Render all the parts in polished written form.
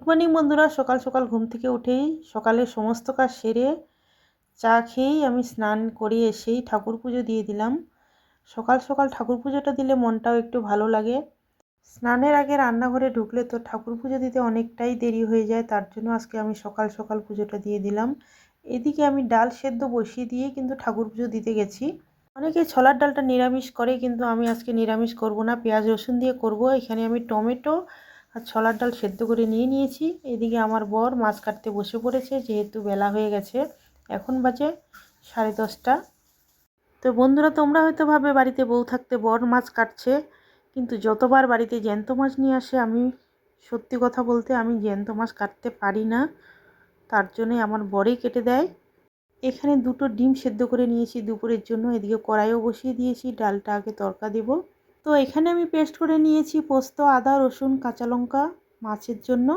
Morning বন্ধুরা, সকাল সকাল ঘুম থেকে উঠেই সকালের সমস্ত কাজ সেরে চা খেয়েই আমি স্নান করে এসেই ঠাকুর পুজো দিয়ে দিলাম। সকাল সকাল ঠাকুর পুজোটা দিলে মনটাও একটু ভালো লাগে। স্নানের আগে রান্নাঘরে ঢুকলে তো ঠাকুর পুজো দিতে অনেকটাই দেরি হয়ে যায়, তার জন্য আজকে আমি সকাল সকাল পুজোটা দিয়ে দিলাম। এদিকে আমি ডাল সেদ্ধ বসিয়ে দিয়ে কিন্তু ঠাকুর পুজো দিতে গেছি। অনেকে ছোলার ডালটা নিরামিষ করে, কিন্তু আমি আজকে নিরামিষ করব না, পেঁয়াজ রসুন দিয়ে করব। এখানে আমি টমেটো আর ছোলার ডাল সেদ্ধ করে নিয়েছি। এদিকে আমার বর মাছ কাটতে বসে পড়েছে, যেহেতু বেলা হয়ে গেছে, এখন বাজে 10:30। তো বন্ধুরা, তোমরা হয়তো ভাবে বাড়িতে বউ থাকতে বর মাছ কাটছে, কিন্তু যতবার বাড়িতে জ্যান্ত মাছ নিয়ে আসে, আমি সত্যি কথা বলতে আমি জ্যান্ত মাছ কাটতে পারি না, তার জন্যই আমার বরেই কেটে দেয়। এখানে 2টো ডিম সেদ্ধ করে নিয়েছি দুপুরের জন্য। এদিকে কড়াইও বসিয়ে দিয়েছি, ডালটা আগে তড়কা দেব। তো এখানে আমি পেস্ট করে নিয়েছি পোস্ত, আদা, রসুন, কাঁচা লঙ্কা মাছের জন্য।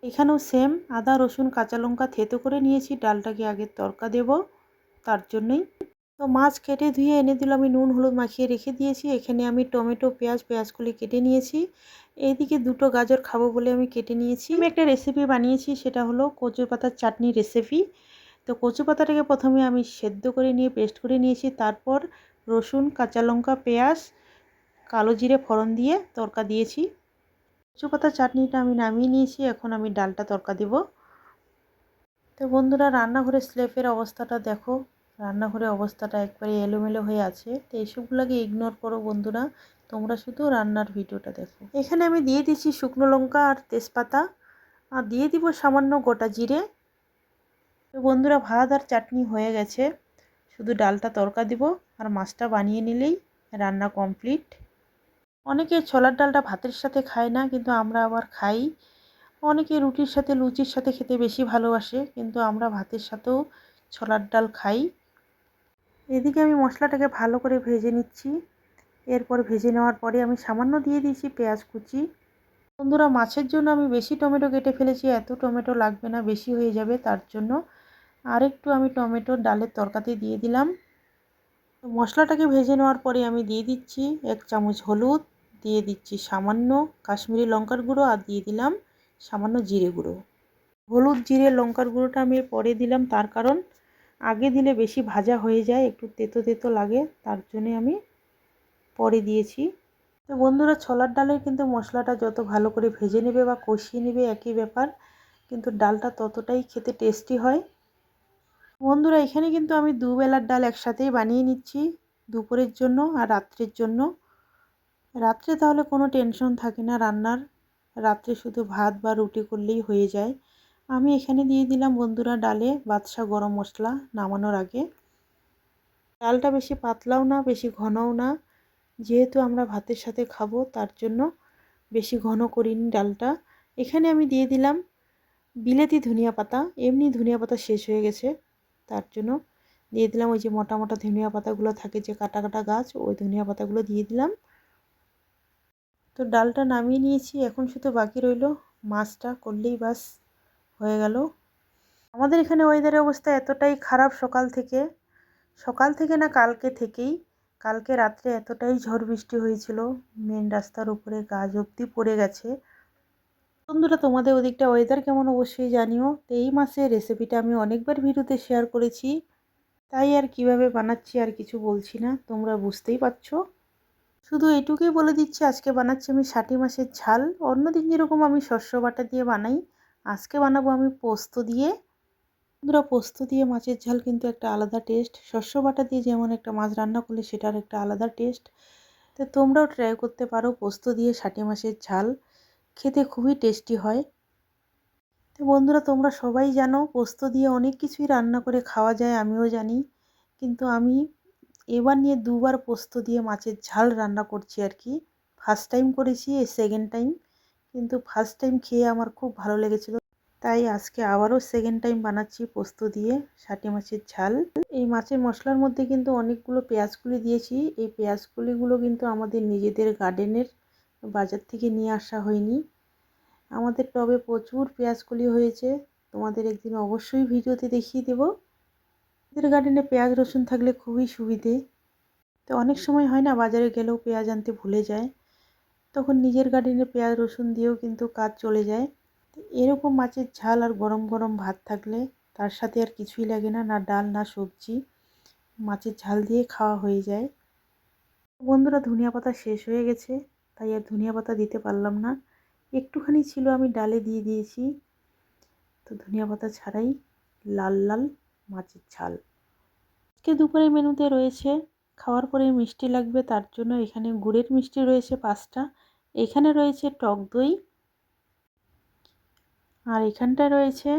এখানেও সেম আদা, রসুন, কাঁচা লঙ্কা থেতো করে নিয়েছি, ডালটাকে আগে তড়কা দেব তার জন্যই। তো মাছ কেটে ধুয়ে এনে দিল, আমি নুন হলুদ মাখিয়ে রেখে দিয়েছি। এখানে আমি টমেটো পেঁয়াজগুলি কেটে নিয়েছি। এইদিকে 2টো গাজর খাবো বলে আমি কেটে নিয়েছি। আমি একটা রেসিপি বানিয়েছি, সেটা হলো কচু পাতার চাটনি রেসিপি। তো কচু পাতাটাকে প্রথমে আমি সেদ্ধ করে নিয়ে পেস্ট করে নিয়েছি, তারপর রসুন, কাঁচা লঙ্কা, পেঁয়াজ, কালো জিরে ফোড়ন দিয়ে তড়কা দিয়েছি। কচু পাতার চাটনিটা আমি নামিয়ে নিয়েছি, এখন আমি ডালটা তড়কা দেব। তো বন্ধুরা, রান্নাঘরের স্ল্যাপের অবস্থাটা দেখো, রান্নাঘরের অবস্থাটা একবারে এলোমেলো হয়ে আছে। তো এইসবগুলোকে ইগনোর করো বন্ধুরা, তোমরা শুধু রান্নার ভিডিওটা দেখো। এখানে আমি দিয়ে দিচ্ছি শুকনো লঙ্কা আর তেজপাতা, আর দিয়ে দিব সামান্য গোটা জিরে। তো বন্ধুরা, ভাত আর চাটনি হয়ে গেছে, শুধু ডালটা তড়কা দিব আর মাছটা বানিয়ে নিলেই রান্না কমপ্লিট। অনেকে ছোলার ডালটা ভাতের সাথে খায় না, কিন্তু আমরা আবার খাই। অনেকে রুটির সাথে লুচির সাথে খেতে বেশি ভালোবাসে, কিন্তু আমরা ভাতের সাথেও ছোলার ডাল খাই। এদিকে আমি মশলাটাকে ভালো করে ভেজে নিচ্ছি। এরপর ভেজে নেওয়ার পরে আমি সামান্য দিয়ে দিয়েছি পেঁয়াজ কুচি। বন্ধুরা, মাছের জন্য আমি বেশি টমেটো কেটে ফেলেছি, এত টমেটো লাগবে না, বেশি হয়ে যাবে, তার জন্য আরেকটু আমি টমেটো ডালের তরকাতে দিয়ে দিলাম। মশলাটাকে ভেজে নেওয়ার পরে আমি দিয়ে দিচ্ছি 1 চামচ হলুদ, দিয়ে দিচ্ছি সামান্য কাশ্মীরি লঙ্কার গুঁড়ো, আর দিয়ে দিলাম সামান্য জিরে গুঁড়ো। হলুদ, জিরে, লঙ্কার গুঁড়োটা আমি পরে দিলাম, তার কারণ আগে দিলে বেশি ভাজা হয়ে যায়, একটু তেতো তেতো লাগে, তার জন্যে আমি পরে দিয়েছি। তো বন্ধুরা, ছোলার ডালের কিন্তু মশলাটা যত ভালো করে ভেজে নেবে বা কষিয়ে নেবে একই ব্যাপার, কিন্তু ডালটা ততটাই খেতে টেস্টি হয়। বন্ধুরা, এখানে কিন্তু আমি 2 বেলার ডাল একসাথেই বানিয়ে নিচ্ছি, দুপুরের জন্য আর রাত্রের জন্য। রাত্রে তাহলে কোনো টেনশন থাকে না রান্নার, রাত্রে শুধু ভাত বা রুটি করলেই হয়ে যায়। আমি এখানে দিয়ে দিলাম বন্ধুরা ডালে বাদশা গরম মশলা নামানোর আগে। ডালটা বেশি পাতলাও না, বেশি ঘনও না, যেহেতু আমরা ভাতের সাথে খাবো, তার জন্য বেশি ঘন করিনি ডালটা। এখানে আমি দিয়ে দিলাম বিলেতি ধনিয়া পাতা, এমনি ধনিয়া পাতা শেষ হয়ে গেছে, তার জন্য দিয়ে দিলাম ওই যে মোটা মোটা ধনিয়া পাতাগুলো থাকে, যে কাটা কাটা গাছ, ওই ধনিয়া পাতাগুলো দিয়ে দিলাম। তো ডালটা নামিয়ে নিয়েছি, এখন শুধু বাকি রইল মাছটা করলেই বাস হয়ে গেল। আমাদের এখানে ওয়েদারের অবস্থা এতটাই খারাপ, সকাল থেকে না কালকে থেকেই, কালকে রাত্রে এতটাই ঝড় বৃষ্টি হয়েছিল, মেন রাস্তার উপরে গাছ অবধি পড়ে গেছে। বন্ধুরা, তোমাদের ওদিকটা ওয়েদার কেমন অবশ্যই জানিও। তো এই মাসের রেসিপিটা আমি অনেকবার ভিডিওতে শেয়ার করেছি, তাই আর কিভাবে বানাচ্ছি আর কিছু বলছি না, তোমরা বুঝতেই পারছো। শুধু এইটুকুই বলে দিচ্ছি, আজকে বানাচ্ছি আমি ষাটি মাছের ঝাল। অন্যদিন যেরকম আমি শস্য বাটা দিয়ে বানাই, আজকে বানাবো আমি পোস্ত দিয়ে। বন্ধুরা, পোস্ত দিয়ে মাছের ঝাল কিন্তু একটা আলাদা টেস্ট, শস্য বাটা দিয়ে যেমন একটা মাছ রান্না করলে সেটার একটা আলাদা টেস্ট। তো তোমরাও ট্রাই করতে পারো পোস্ত দিয়ে ষাটি মাছের ঝাল, খেতে খুবই টেস্টি হয়। তো বন্ধুরা, তোমরা সবাই জানো পোস্ত দিয়ে অনেক কিছুই রান্না করে খাওয়া যায়, আমিও জানি, কিন্তু আমি এবার নিয়ে 2বার পোস্ত দিয়ে মাছের ঝাল রান্না করছি আর কি। ফার্স্ট টাইম করেছি, সেকেন্ড টাইম, কিন্তু ফার্স্ট টাইম খেয়ে আমার খুব ভালো লেগেছিলো, তাই আজকে আবারও সেকেন্ড টাইম বানাচ্ছি পোস্ত দিয়ে ষাটি মাছের ঝাল। এই মাছের মশলার মধ্যে কিন্তু অনেকগুলো পেঁয়াজকুলি দিয়েছি, এই পেঁয়াজকুলিগুলো কিন্তু আমাদের নিজেদের গার্ডেনের, বাজার থেকে নিয়ে আসা হয়নি। আমাদের টবে প্রচুর পেঁয়াজকলি হয়েছে, তোমাদের একদিন অবশ্যই ভিডিওতে দেখিয়ে দেব। আমাদের গার্ডেনে পেঁয়াজ রসুন থাকলে খুবই সুবিধে। তো অনেক সময় হয় না, বাজারে গেলেও পেঁয়াজ আনতে ভুলে যায়, তখন নিজের গার্ডেনে পেঁয়াজ রসুন দিয়েও কিন্তু কাজ চলে যায়। তো এরকম মাছের ঝাল আর গরম গরম ভাত থাকলে তার সাথে আর কিছুই লাগে না, না ডাল না সবজি, মাছের ঝাল দিয়ে খাওয়া হয়ে যায়। বন্ধুরা, ধনিয়া পাতা শেষ হয়ে গেছে, তাই আর ধনিয়া পাতা দিতে পারলাম না। একটুখানি ছিল, আমি ডালে দিয়ে দিয়েছি। তো ধনিয়া পাতা ছাড়াই লাল লাল মাছের ঝাল। আজকে দুপুরে মেনুতে রয়েছে, খাওয়ার পরে মিষ্টি লাগবে তার জন্য এখানে গুড়ের মিষ্টি রয়েছে 5টা, এখানে রয়েছে টক দই, আর এখানটায় রয়েছে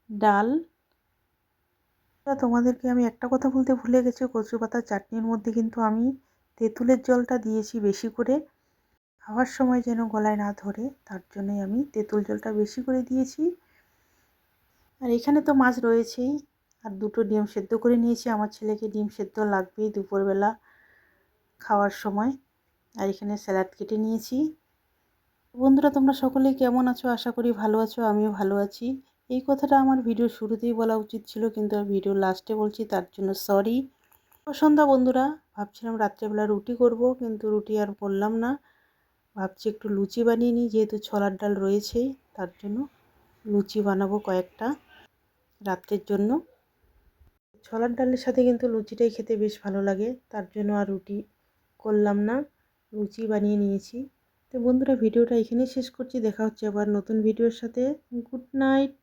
ডাল। তোমাদেরকে আমি একটা কথা বলতে ভুলে গেছি, কচু পাতার চাটনির মধ্যে কিন্তু আমি তেঁতুলের জলটা দিয়েছি বেশি করে, খাওয়ার সময় যেন গলায় না ধরে, তার জন্যই আমি তেঁতুল জলটা বেশি করে দিয়েছি। আর এখানে তো মাছ রয়েছেই, আর 2টো ডিম সেদ্ধ করে নিয়েছি, আমার ছেলেকে ডিম সেদ্ধ লাগবেই দুপুরবেলা খাওয়ার সময়। আর এখানে স্যালাড কেটে নিয়েছি। বন্ধুরা, তোমরা সকলেই কেমন আছো? আশা করি ভালো আছো, আমিও ভালো আছি। এই কথাটা আমার ভিডিওর শুরুতেই বলা উচিত ছিল, কিন্তু আমি ভিডিও লাস্টে বলছি, তার জন্য সরি। সন্ধ্যা বন্ধুরা, ভাবছিলাম রাত্রেবেলা রুটি করব, কিন্তু রুটি আর করলাম না। ভাবছি একটু লুচি বানিয়ে নিই, যেহেতু ছোলার ডাল রয়েছেই, তার জন্য লুচি বানাবো কয়েকটা রাত্রের জন্য। ছোলার ডালের সাথে কিন্তু লুচিটাই খেতে বেশ ভালো লাগে, তার জন্য আর রুটি করলাম না, লুচি বানিয়ে নিয়েছি। তো বন্ধুরা, ভিডিওটা এখানেই শেষ করছি, দেখা হচ্ছে আবার নতুন ভিডিওর সাথে। Good night.